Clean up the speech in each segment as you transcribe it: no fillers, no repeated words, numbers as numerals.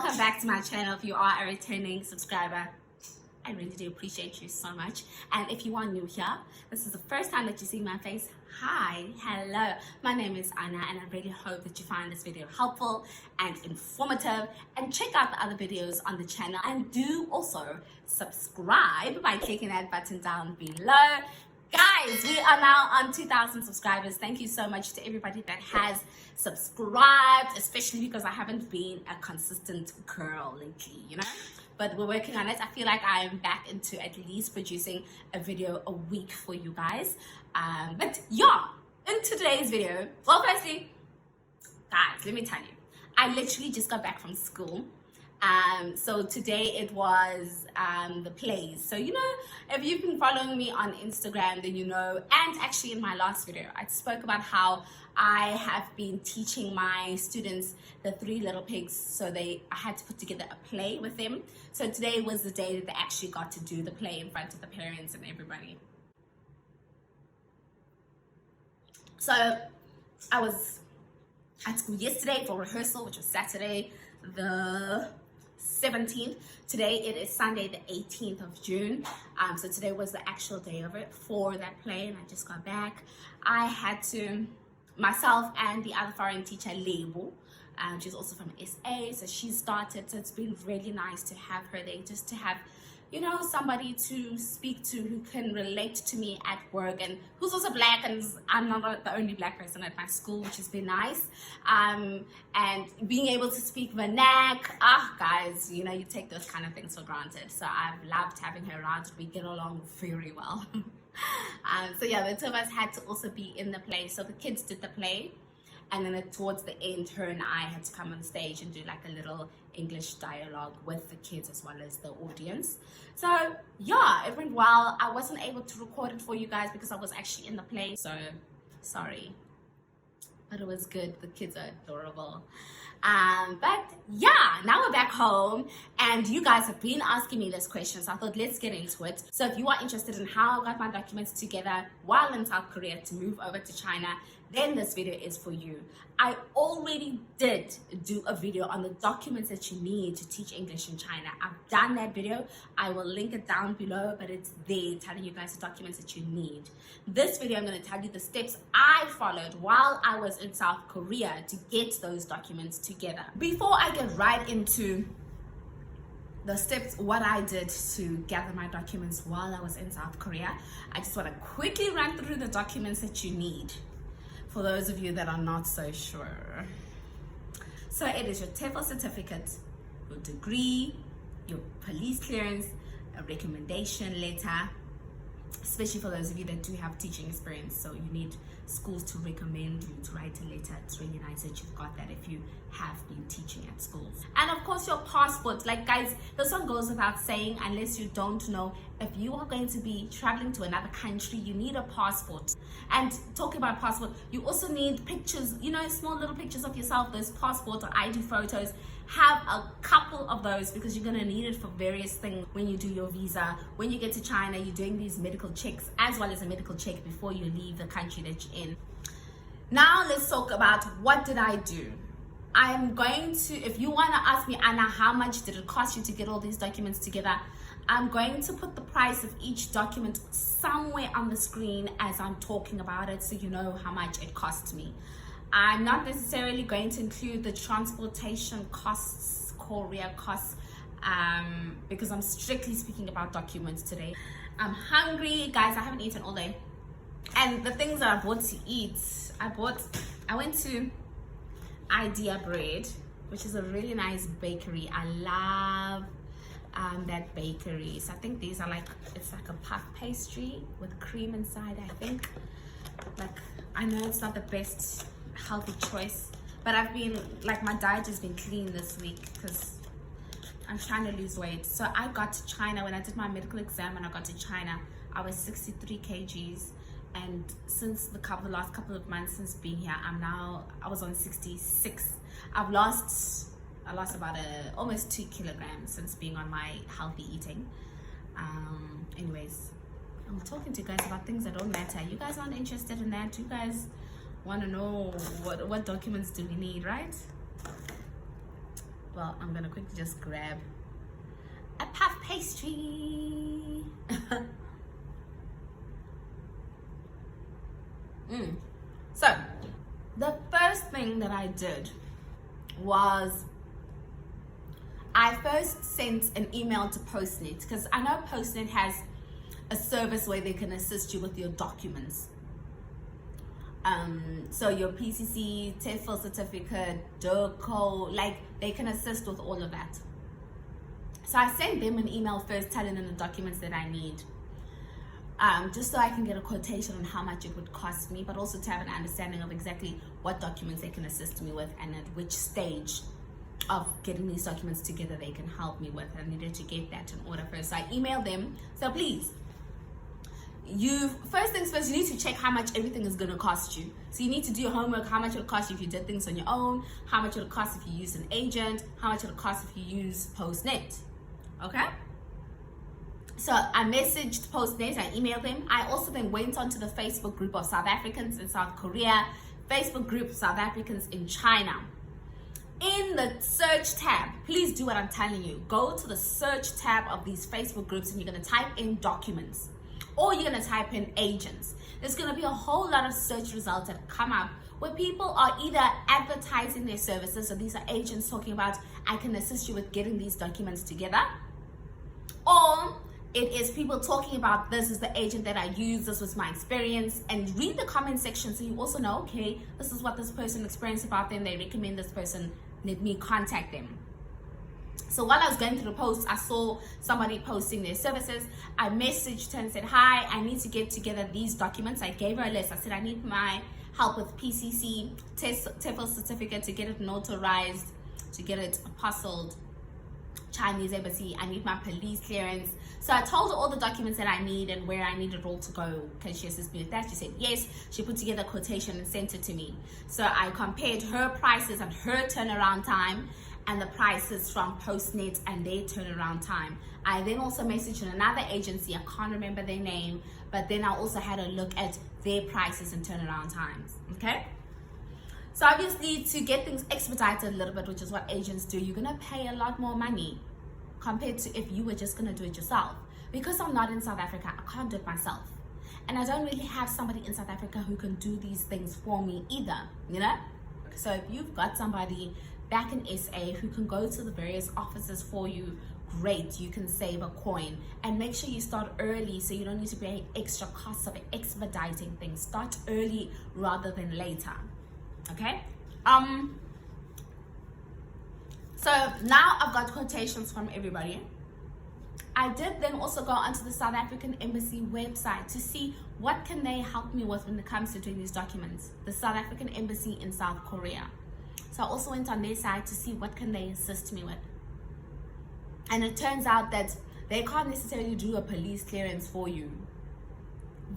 welcome back to my channel. If you are a returning subscriber, I really do appreciate you so much. And if you are new here, this is the first time that you see my face, hi, hello, my name is Anna, and I really hope that you find this video helpful and informative, and check out the other videos on the channel, and do also subscribe by clicking that button down below. Guys, we are now on 2,000 subscribers. Thank you so much to everybody that has subscribed, especially because I haven't been a consistent girl lately, you know, but we're working on it. I feel like I am back into at least producing a video a week for you guys. But yeah, in today's video, well, firstly, guys, let me tell you, I literally just got back from school. So today it was the plays. So, you know, if you've been following me on Instagram, then you know, and actually in my last video, I spoke about how I have been teaching my students the Three Little Pigs. So I had to put together a play with them. So today was the day that they actually got to do the play in front of the parents and everybody. So I was at school yesterday for rehearsal, which was Saturday the 17th. Today it is Sunday the 18th of June. So today was the actual day of it for that play, and I just got back. I had to, myself and the other foreign teacher, Lebo, she's also from SA, so she started. So it's been really nice to have her there, just to have, you know, somebody to speak to who can relate to me at work, and who's also black, and I'm not the only black person at my school, which has been nice. And being able to speak vernac, guys, you know, you take those kind of things for granted. So I've loved having her around. We get along very well. So yeah, the two of us had to also be in the play. So the kids did the play, and then towards the end, her and I had to come on stage and do like a little English dialogue with the kids as well as the audience. So yeah, it went well. I wasn't able to record it for you guys because I was actually in the play, so sorry, but it was good. The kids are adorable. But yeah, now we're back home, and you guys have been asking me this question, so I thought let's get into it. So if you are interested in how I got my documents together while in South Korea to move over to China, then this video is for you. I already did do a video on the documents that you need to teach English in China. I've done that video. I will link it down below, but it's there telling you guys the documents that you need. This video, I'm going to tell you the steps I followed while I was in South Korea to get those documents together. Before I get right into the steps, what I did to gather my documents while I was in South Korea, I just want to quickly run through the documents that you need, for those of you that are not so sure. So it is your TEFL certificate, your degree, your police clearance, a recommendation letter, especially for those of you that do have teaching experience. So you need schools to recommend you to write a letter. It's really nice that you've got that if you have been teaching at schools. And of course your passport. Like guys, this one goes without saying, unless you don't know, if you are going to be traveling to another country, you need a passport. And talking about passport, you also need pictures, you know, small little pictures of yourself, those passport or ID photos. Have a couple of those because you're going to need it for various things when you do your visa. When you get to China, you're doing these medical checks as well as a medical check before you leave the country that you're in. Now let's talk about what did I do. I am going to, if you want to ask me, Anna, how much did it cost you to get all these documents together? I'm going to put the price of each document somewhere on the screen as I'm talking about it, so you know how much it cost me. I'm not necessarily going to include the transportation costs, courier costs, because I'm strictly speaking about documents today. I'm hungry, guys. I haven't eaten all day. And the things that I bought to eat, I went to Idea Bread, which is a really nice bakery. I love that bakery. So I think these are it's like a puff pastry with cream inside, I think. Like, I know it's not the best healthy choice, but I've been my diet has been clean this week because I'm trying to lose weight. So I got to China when I did my medical exam, and I got to China, I was 63 kgs, and since the last couple of months since being here, I was on 66. I lost about almost 2 kilograms since being on my healthy eating. Anyways, I'm talking to you guys about things that don't matter. You guys aren't interested in that. You guys want to know what documents do we need, right? Well, I'm gonna quickly just grab a puff pastry. So the first thing that I did was I first sent an email to Postenet, because I know Postenet has a service where they can assist you with your documents. So your PCC, TEFL certificate, DOCO, like they can assist with all of that. So I sent them an email first telling them the documents that I need, just so I can get a quotation on how much it would cost me, but also to have an understanding of exactly what documents they can assist me with and at which stage of getting these documents together they can help me with. I needed to get that in order first. So I emailed them. So please, first things first, you need to check how much everything is going to cost you. So you need to do your homework, how much it'll cost you if you did things on your own, how much it'll cost if you use an agent, how much it'll cost if you use Postenet. Okay? So I messaged Postenet, I emailed them. I also then went onto the Facebook group of South Africans in South Korea, Facebook group South Africans in China. In the search tab, please do what I'm telling you. Go to the search tab of these Facebook groups and you're going to type in documents, or you're going to type in agents. There's going to be a whole lot of search results that come up where people are either advertising their services, so these are agents talking about, I can assist you with getting these documents together, or it is people talking about, this is the agent that I use, this was my experience. And read the comment section so you also know, okay, this is what this person experienced about them, they recommend this person, let me contact them. So while I was going through the posts, I saw somebody posting their services. I messaged her and said, hi, I need to get together these documents. I gave her a list. I said, I need my help with PCC, TEFL certificate to get it notarized, to get it apostilled, Chinese embassy. I need my police clearance. So I told her all the documents that I need and where I need it all to go. Can she assist me with that? She said yes. She put together a quotation and sent it to me. So I compared her prices and her turnaround time and the prices from Postenet and their turnaround time. I then also messaged another agency, I can't remember their name, but then I also had a look at their prices and turnaround times, okay? So obviously to get things expedited a little bit, which is what agents do, you're gonna pay a lot more money compared to if you were just gonna do it yourself. Because I'm not in South Africa, I can't do it myself. And I don't really have somebody in South Africa who can do these things for me either, you know? So if you've got somebody back in SA who can go to the various offices for you, great, you can save a coin. And make sure you start early so you don't need to pay extra costs of expediting things. Start early rather than later, okay? So now I've got quotations from everybody. I did then also go onto the South African Embassy website to see what can they help me with when it comes to doing these documents. The South African Embassy in South Korea. So I also went on their site to see what can they assist me with. And it turns out that they can't necessarily do a police clearance for you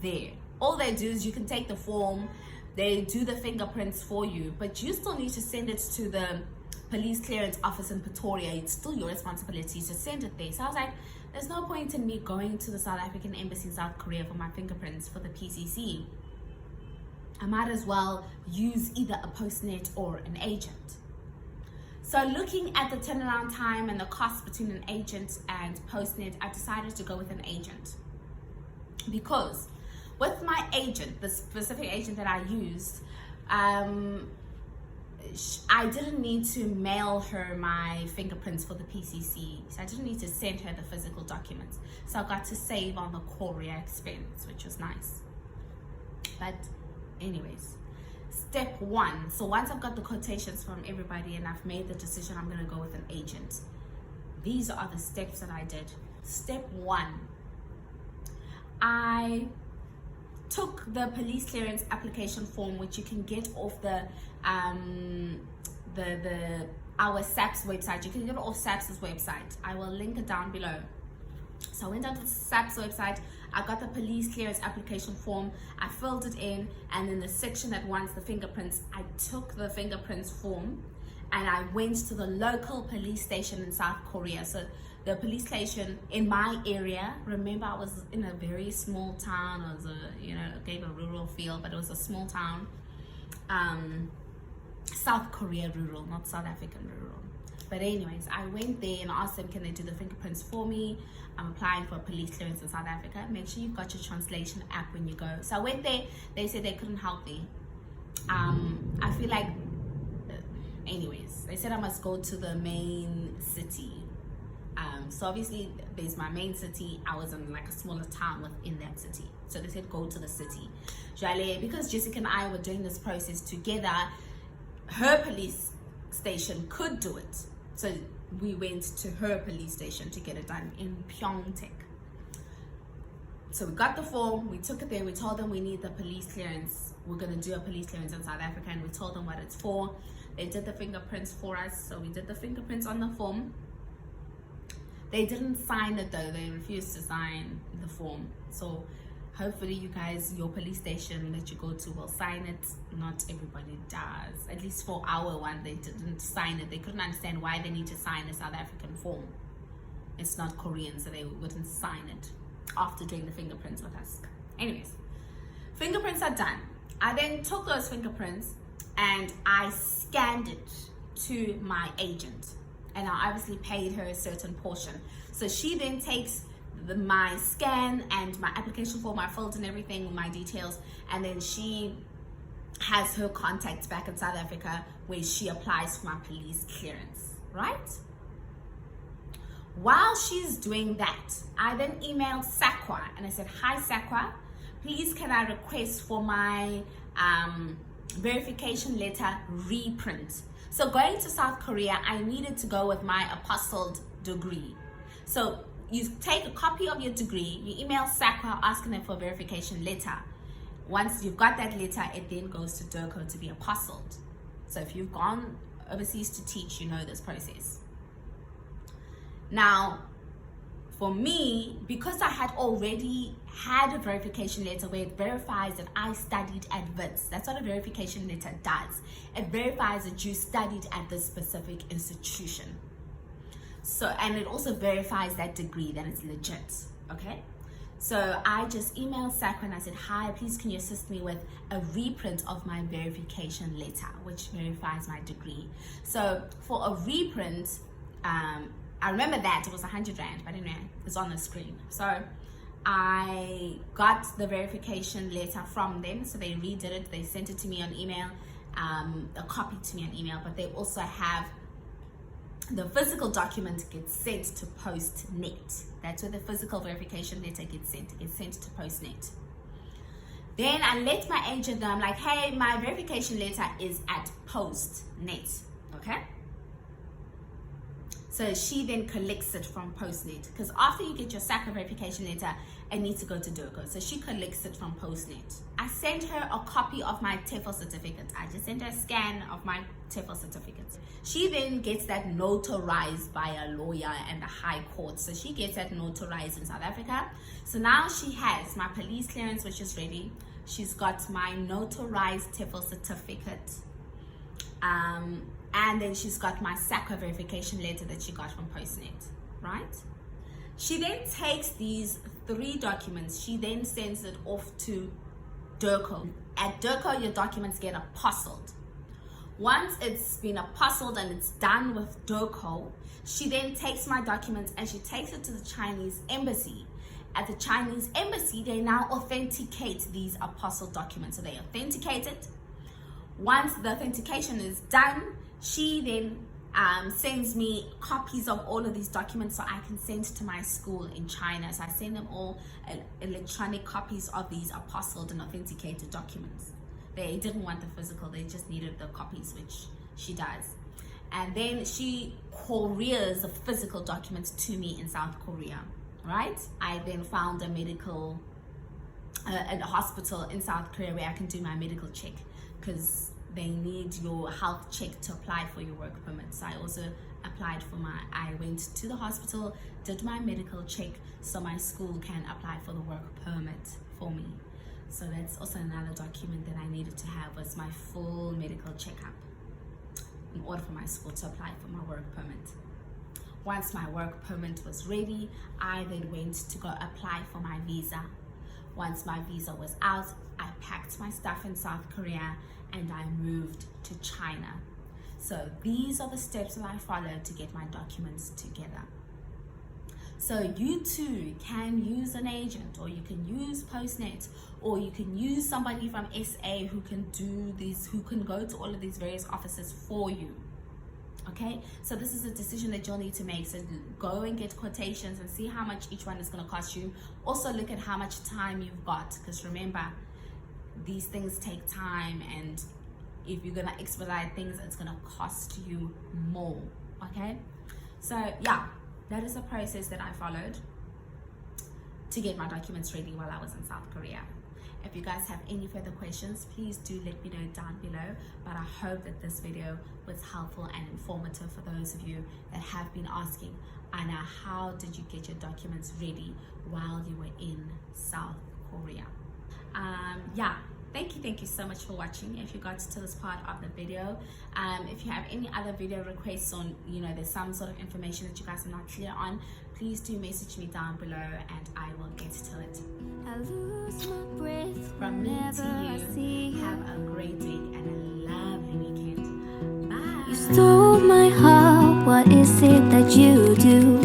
there. All they do is you can take the form, they do the fingerprints for you, but you still need to send it to the police clearance office in Pretoria. It's still your responsibility to send it there. So I was like, there's no point in me going to the South African Embassy in South Korea for my fingerprints for the PCC. I might as well use either a Postenet or an agent. So looking at the turnaround time and the cost between an agent and Postenet, I decided to go with an agent. Because with my agent, the specific agent that I used, I didn't need to mail her my fingerprints for the PCC. So I didn't need to send her the physical documents. So I got to save on the courier expense, which was nice. But anyways, step one. So once I've got the quotations from everybody and I've made the decision I'm going to go with an agent, these are the steps that I did. Step one, I took the police clearance application form, which you can get off our SAP's website. You can get it off SAP's website. I will link it down below. So I went onto the SAP's website, I got the police clearance application form, I filled it in, and in the section that wants the fingerprints, I took the fingerprints form and I went to the local police station in South Korea. So the police station in my area, remember I was in a very small town, it was it gave a rural feel, but it was a small town. South Korea rural, not South African rural. But anyways, I went there and asked them, can they do the fingerprints for me? I'm applying for a police clearance in South Africa. Make sure you've got your translation app when you go. So I went there. They said they couldn't help me. I feel like, anyways, they said I must go to the main city. So obviously there's my main city. I was in like a smaller town within that city. So they said go to the city. Because Jessica and I were doing this process together, her police station could do it. So we went to her police station to get it done in Pyeongtaek. So we got the form, we took it there, we told them we need the police clearance. We're going to do a police clearance in South Africa, and we told them what it's for. They did the fingerprints for us. So we did the fingerprints on the form. They didn't sign it though. They refused to sign the form. So hopefully you guys, your police station that you go to will sign it. Not everybody does. At least for our one, they didn't sign it. They couldn't understand why they need to sign a South African form. It's not Korean, so they wouldn't sign it after doing the fingerprints with us. Anyways, fingerprints are done. I then took those fingerprints and I scanned it to my agent. And I obviously paid her a certain portion. So she then takes my scan and my application form, I filled in everything, my details, and then she has her contacts back in South Africa where she applies for my police clearance, right? While she's doing that, I then emailed SAQA and I said, hi SAQA, please can I request for my verification letter reprint. So going to South Korea, I needed to go with my apostilled degree. So you take a copy of your degree, you email SAQA asking them for a verification letter. Once you've got that letter, it then goes to DIRCO to be apostilled. So if you've gone overseas to teach, you know this process. Now, for me, because I had already had a verification letter where it verifies that I studied at WITS. That's what a verification letter does. It verifies that you studied at this specific institution. So, and it also verifies that degree, that it's legit, okay? So I just emailed SAQA and I said, hi, please can you assist me with a reprint of my verification letter, which verifies my degree. So for a reprint, I remember that it was 100 Rand, but anyway, it's on the screen. So I got the verification letter from them. So they redid it, they sent it to me on email, a copy to me on email, but they also have the physical document gets sent to Postenet. That's where the physical verification letter gets sent. It gets sent to Postenet. Then I let my agent know, I'm like, hey, my verification letter is at Postenet, okay? So she then collects it from Postenet, because after you get your SAQA verification letter, it needs to go to DIRCO. So she collects it from Postenet. I sent her a copy of my TEFL certificate. I just sent her a scan of my TEFL certificate. She then gets that notarized by a lawyer and the High Court. So she gets that notarized in South Africa. So now she has my police clearance, which is ready. She's got my notarized TEFL certificate. And then she's got my SAQA verification letter that she got from Postenet, right? She then takes these 3 documents, she then sends it off to DIRCO. At DIRCO, your documents get apostilled. Once it's been apostilled and it's done with DIRCO, she then takes my documents and she takes it to the Chinese embassy. At the Chinese embassy, they now authenticate these apostilled documents. So they authenticate it. Once the authentication is done, she then sends me copies of all of these documents so I can send to my school in China. So I send them all electronic copies of these apostilled and authenticated documents. They didn't want the physical, they just needed the copies, which she does. And then she couriers the physical documents to me in South Korea, right? I then found a medical, a hospital in South Korea where I can do my medical check, because they need your health check to apply for your work permit. So I also applied for I went to the hospital, did my medical check so my school can apply for the work permit for me. So that's also another document that I needed to have, was my full medical checkup in order for my school to apply for my work permit. Once my work permit was ready, I then went to go apply for my visa. Once my visa was out, I packed my stuff in South Korea and I moved to China. So these are the steps that I followed to get my documents together. So you too can use an agent, or you can use Postenet, or you can use somebody from SA who can do this, who can go to all of these various offices for you. Okay, so this is a decision that you'll need to make. So go and get quotations and see how much each one is going to cost you. Also look at how much time you've got, because remember, these things take time, and if you're going to expedite things, it's going to cost you more. Okay, so yeah, that is a process that I followed to get my documents ready while I was in South Korea. If you guys have any further questions, please do let me know down below. But I hope that this video was helpful and informative for those of you that have been asking, Anna, how did you get your documents ready while you were in South Korea? Yeah, thank you so much for watching. If you got to this part of the video, if you have any other video requests on, there's some sort of information that you guys are not clear on, please do message me down below and I will get to it. I lose my breath From me to you, have a great week and a lovely weekend. Bye. You stole my heart, what is it that you do?